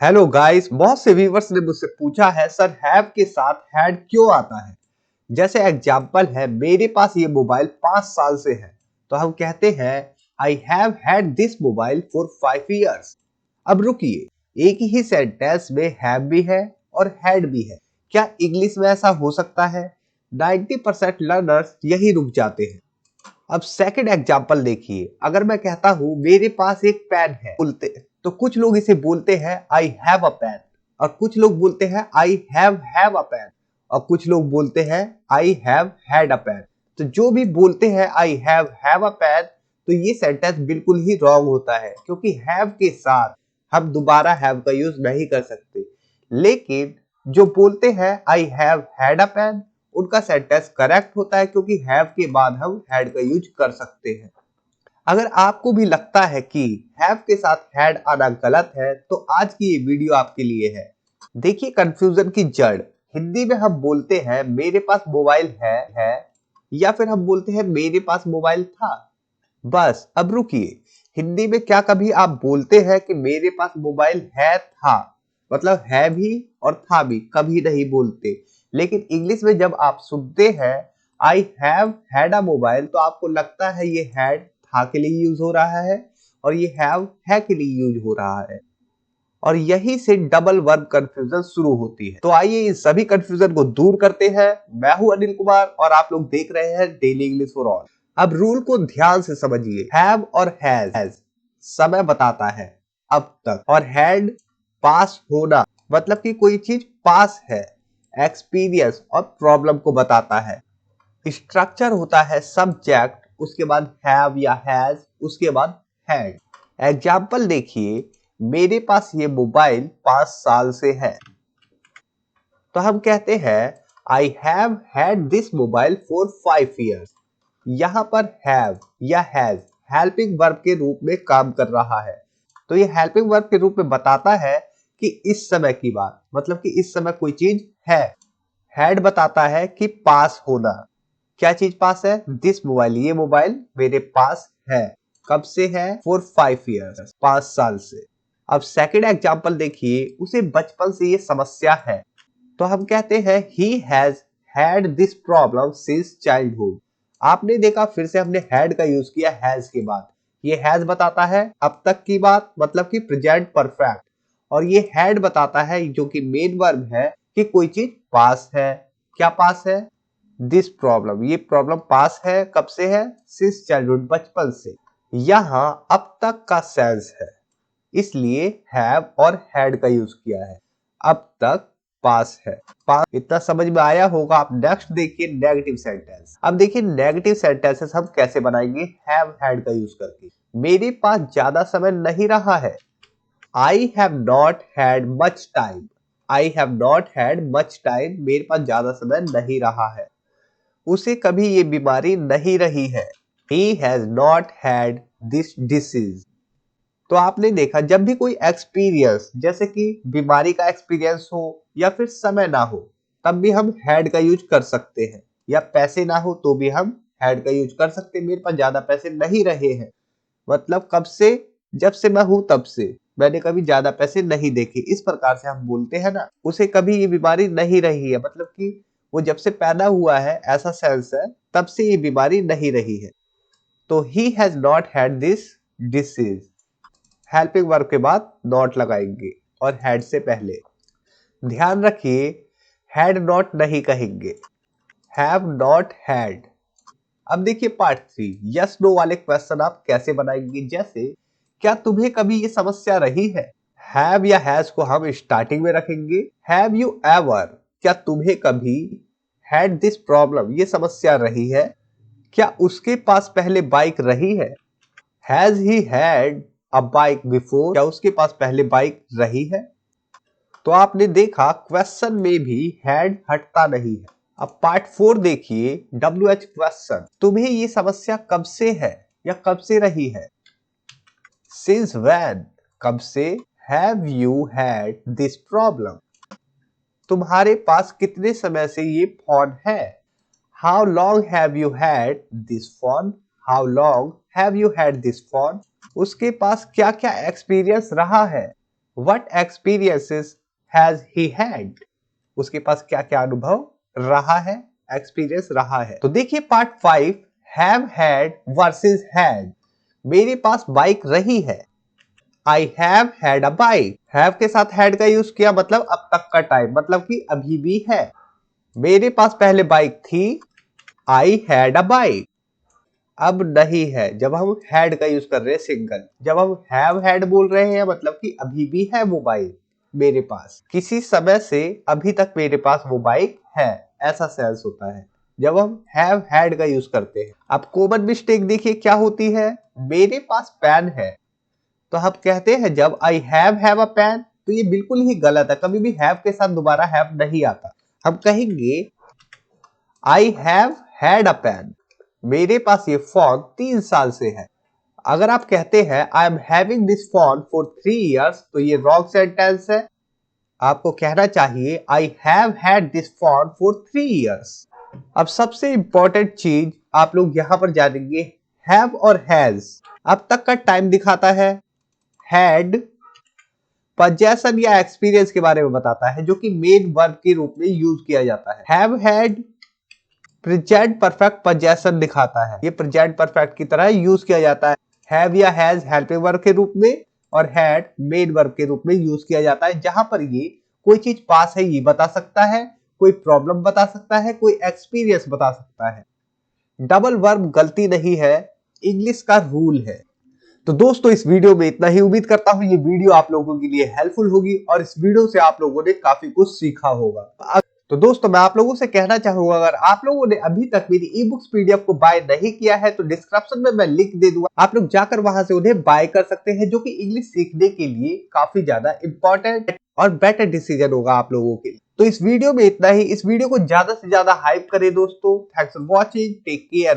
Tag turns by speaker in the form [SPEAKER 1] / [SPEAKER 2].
[SPEAKER 1] Hello guys, बहुत से viewers ने मुझसे पूछा है सर हैव के साथ हैड क्यों आता है। जैसे एग्जांपल है, मेरे पास ये मोबाइल 5 साल से है तो हम कहते हैं I have had this mobile for 5 years. अब रुकिए, एक ही सेंटेंस में हैव भी है और हैड भी है। क्या इंग्लिश में ऐसा हो सकता है? 90% लर्नर्स यही रुक जाते हैं। अब सेकंड एग्जांपल देखिए, अगर मैं कहता हूं मेरे पास एक पेन है बोलते, तो कुछ लोग इसे बोलते हैं आई हैव अ पेन, और कुछ लोग बोलते हैं आई हैव अ पेन, और कुछ लोग बोलते हैं I have had a pen. तो जो भी बोलते हैं आई हैव अ पेन, तो ये सेंटेंस बिल्कुल ही रॉन्ग होता है, क्योंकि हैव के साथ हम दोबारा हैव का यूज नहीं कर सकते। लेकिन जो बोलते हैं I have had a pen, उनका सेंटेंस करेक्ट होता है, क्योंकि हैव के बाद हम हैड का यूज कर सकते हैं। अगर आपको भी लगता है कि हैव के साथ हैड आना गलत है, तो आज की ये वीडियो आपके लिए है। देखिए कंफ्यूजन की जड़, हिंदी में हम बोलते हैं मेरे पास मोबाइल है, या फिर हम बोलते हैं मेरे पास मोबाइल था। बस अब रुकिए, हिंदी में क्या कभी आप बोलते हैं कि मेरे पास मोबाइल है था? मतलब है भी और था भी कभी नहीं बोलते। लेकिन इंग्लिश में जब आप सुनते हैं I have had a mobile, तो आपको लगता है ये हैड था के लिए यूज हो रहा है और ये हैव है के लिए यूज हो रहा है, और यही से डबल वर्ब कंफ्यूजन शुरू होती है। तो आइए इन सभी कंफ्यूजन को दूर करते हैं। मैं हूं अनिल कुमार और आप लोग देख रहे हैं डेली इंग्लिश फॉर ऑल। अब रूल को ध्यान से समझिए। हैव और हैज समय बताता है अब तक, और हैड पास होना, मतलब कि कोई चीज पास है। एक्सपीरियंस और प्रॉब्लम को बताता है। स्ट्रक्चर होता है सब्जेक्ट, उसके बाद हैव या हैज, उसके बाद हैड। एग्जाम्पल देखिए, मेरे पास ये मोबाइल 5 साल से है, तो हम कहते हैं I have had this mobile for 5 years. यहां पर हैव या हैज हेल्पिंग वर्ब के रूप में काम कर रहा है। तो ये हेल्पिंग वर्ब के रूप में बताता है कि इस समय की बात, मतलब कि इस समय कोई चीज है। हैड बताता है कि पास होना। क्या चीज पास है? दिस मोबाइल, ये मोबाइल मेरे पास है। कब से है? फॉर 5 इयर्स, 5 साल से। अब सेकंड एग्जांपल देखिए, उसे बचपन से ये समस्या है, तो हम कहते हैं he has had this problem since childhood. आपने देखा, फिर से हमने हैड का यूज किया हैज के बाद। ये हैज बताता है अब तक की बात, मतलब कि प्रेजेंट परफेक्ट, और ये हैड बताता है, जो कि मेन वर्ब है, कि कोई चीज पास है। क्या पास है? दिस प्रॉब्लम, ये प्रॉब्लम पास है। कब से है? सिंस चाइल्डहुड, बचपन से। यहां अब तक का सेंस है, इसलिए हैव और हैड का यूज किया है। अब तक पास है। पास इतना समझ में आया होगा। आप नेक्स्ट देखिए नेगेटिव सेंटेंस। अब देखिए नेगेटिव सेंटेंसेस हम कैसे बनाएंगे हैव हैड का यूज करके। मेरे पास ज्यादा समय नहीं रहा है। I have not had much time. I have not had much time, मेरे पास ज्यादा समय नहीं रहा है। उसे कभी ये बीमारी नहीं रही है। He has not had this disease। तो आपने देखा, जब भी कोई एक्सपीरियंस, जैसे कि बीमारी का एक्सपीरियंस हो या फिर समय ना हो, तब भी हम हैड का यूज कर सकते हैं। या पैसे ना हो तो भी हम हैड का यूज कर सकते हैं। मेरे पास ज्यादा पैसे नहीं रहे हैं, मतलब कब से? जब से मैं हूं तब से मैंने कभी ज्यादा पैसे नहीं देखे। इस प्रकार से हम बोलते हैं ना, उसे कभी ये बीमारी नहीं रही है, मतलब कि वो जब से पैदा हुआ है, ऐसा सेंस है, तब से ये बीमारी नहीं रही है। तो he has not had this disease. Helping verb के बाद नॉट लगाएंगे और हैड से पहले। ध्यान रखिए, हैड नॉट नहीं कहेंगे, हैव नॉट हैड। अब देखिए पार्ट 3, यस नो वाले क्वेश्चन आप कैसे बनाएंगे। जैसे, क्या तुम्हें कभी ये समस्या रही है? हैव या हैज को हम स्टार्टिंग में रखेंगे। हैव यू एवर, क्या तुम्हें कभी हैड दिस प्रॉब्लम, ये समस्या रही है? क्या उसके पास पहले बाइक रही है? Has he had a bike before, क्या उसके पास पहले बाइक रही है? तो आपने देखा क्वेश्चन में भी हैड हटता नहीं है। अब पार्ट 4 देखिए, WH क्वेश्चन। तुम्हें ये समस्या कब से है या कब से रही है? सिंस व्हेन, कब से? Have you had this problem, तुम्हारे पास कितने समय से ये फोन है? How long have you had this phone, how long have you had this phone, उसके पास क्या क्या एक्सपीरियंस रहा है? What experiences has he had? उसके पास क्या क्या अनुभव रहा है, एक्सपीरियंस रहा है। तो देखिए part 5 have had versus had. मेरे पास बाइक रही है। I have had a bike। Have के साथ हैड का यूज किया मतलब अब तक का टाइम, मतलब कि अभी भी है। मेरे पास पहले बाइक थी। I had a bike। अब नहीं है जब हम हैड का यूज कर रहे हैं सिंगल। जब हम हैव हैड बोल रहे हैं मतलब कि अभी भी है वो बाइक मेरे पास, किसी समय से अभी तक मेरे पास वो बाइक है, ऐसा सेंस होता है जब हम हैव हैड का यूज करते हैं। अब कॉमन मिस्टेक देखिए क्या होती है। मेरे पास पेन है तो हम कहते हैं जब आई हैव अ पेन, तो ये बिल्कुल ही गलत है। कभी भी हैव के साथ दोबारा हैव नहीं आता। हम कहेंगे I have had a pen. मेरे पास ये फोन 3 साल से है। अगर आप कहते हैं I am having this phone for 3 years, तो ये रॉन्ग सेंटेंस है। आपको कहना चाहिए आई have had this phone for 3 years. अब सबसे इंपॉर्टेंट चीज आप लोग यहां पर जानेंगे, हैव और हैज अब तक का टाइम दिखाता है। हैड पोजेशन या एक्सपीरियंस के बारे में बताता है, जो कि मेन वर्ब के रूप में यूज किया जाता है। Have had present perfect possession दिखाता है, ये प्रेजेंट परफेक्ट की तरह यूज किया जाता है। हैव या हैज हेल्पिंग वर्ब के रूप में और हैड मेन वर्ब के रूप में यूज किया जाता है, जहां पर ये कोई चीज पास है ये बता सकता है, कोई प्रॉब्लम बता सकता है, कोई एक्सपीरियंस बता सकता है। डबल वर्ब गलती नहीं है, इंग्लिश का रूल है। तो दोस्तों इस वीडियो में इतना ही। उम्मीद करता हूं ये वीडियो आप लोगों के लिए हेल्पफुल होगी और इस वीडियो से आप लोगों ने काफी कुछ सीखा होगा। तो दोस्तों मैं आप लोगों से कहना चाहूंगा, अगर आप लोगों ने अभी तक मेरी ई बुक्स पीडीएफ को बाय नहीं किया है तो डिस्क्रिप्शन में मैं लिंक दे दूंगा, आप लोग जाकर वहां से उन्हें बाय कर सकते हैं, जो कि इंग्लिश सीखने के लिए काफी ज्यादा इंपॉर्टेंट और बेटर डिसीजन होगा आप लोगों के लिए। तो इस वीडियो में इतना ही। इस वीडियो को ज्यादा से ज्यादा हाइप करें दोस्तों। Thanks for watching, take care.